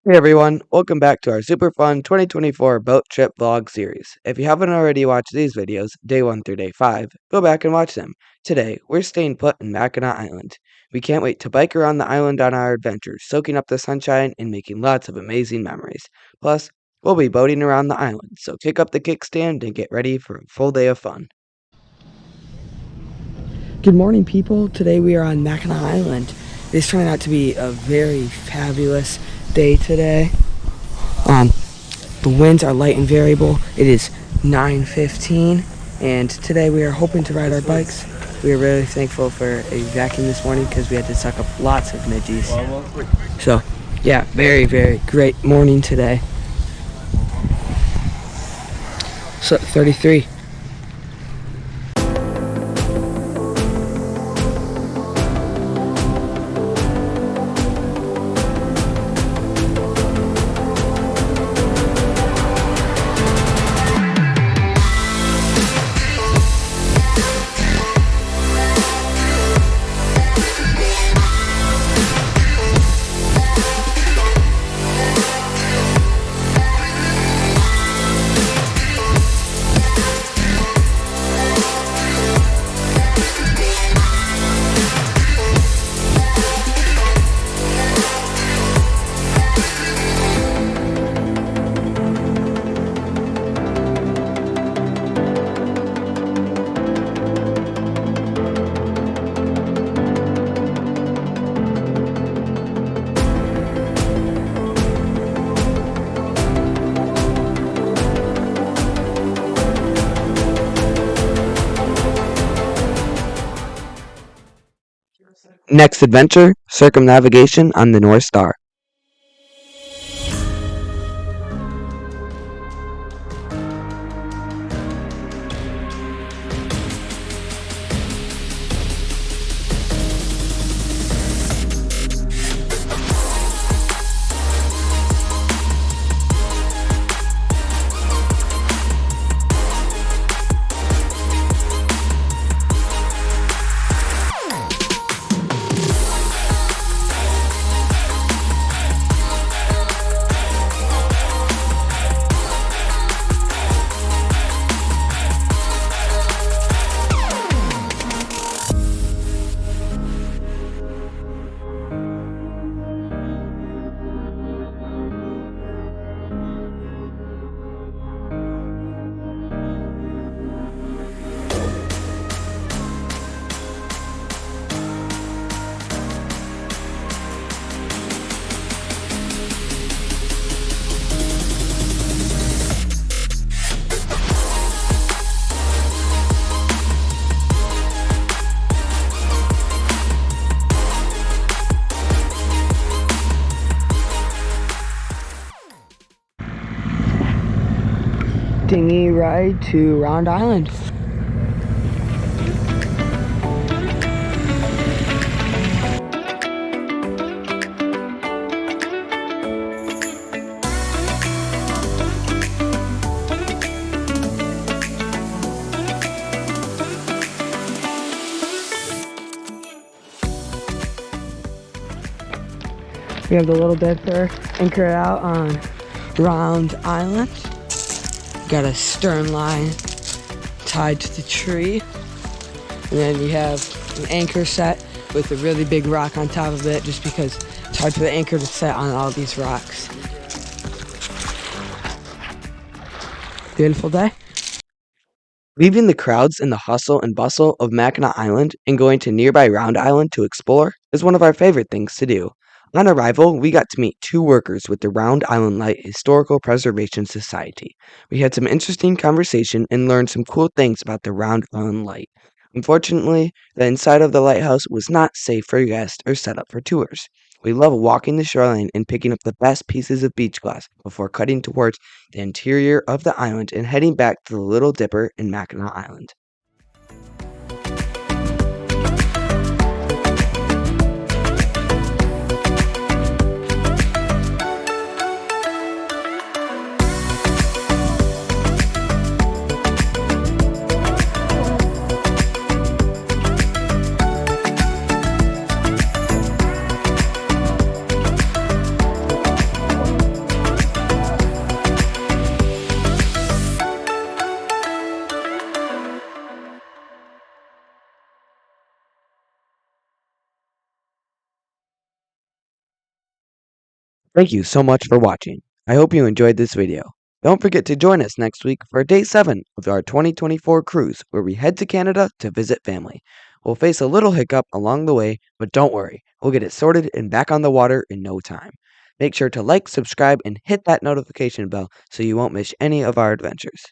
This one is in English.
Hey everyone, welcome back to our super fun 2024 boat trip vlog series. If you haven't already watched these videos, day 1 through day 5, go back and watch them. Today, we're staying put in Mackinac Island. We can't wait to bike around the island on our adventures, soaking up the sunshine and making lots of amazing memories. Plus, we'll be boating around the island, so kick up the kickstand and get ready for a full day of fun. Good morning, people. Today we are on Mackinac Island. It's turning out to be a very fabulous day today. The winds are light and variable. It is 9:15, and today we are hoping to ride our bikes. We are really thankful for a vacuum this morning because we had to suck up lots of midges. So, yeah, very, very great morning today. So, 33. Next adventure, circumnavigation on the NorthStar. Dinghy ride to Round Island. We have the little dead pair anchored out on Round Island. Got a stern line tied to the tree, and then you have an anchor set with a really big rock on top of it, just because it's hard for the anchor to set on all these rocks. Beautiful day. Leaving the crowds and the hustle and bustle of Mackinac Island and going to nearby Round Island to explore is one of our favorite things to do. On arrival, we got to meet two workers with the Round Island Light Historical Preservation Society. We had some interesting conversation and learned some cool things about the Round Island Light. Unfortunately, the inside of the lighthouse was not safe for guests or set up for tours. We love walking the shoreline and picking up the best pieces of beach glass before cutting towards the interior of the island and heading back to the Little Dipper in Mackinac Island. Thank you so much for watching. I hope you enjoyed this video. Don't forget to join us next week for day 7 of our 2024 cruise where we head to Canada to visit family. We'll face a little hiccup along the way, but don't worry, we'll get it sorted and back on the water in no time. Make sure to like, subscribe, and hit that notification bell so you won't miss any of our adventures.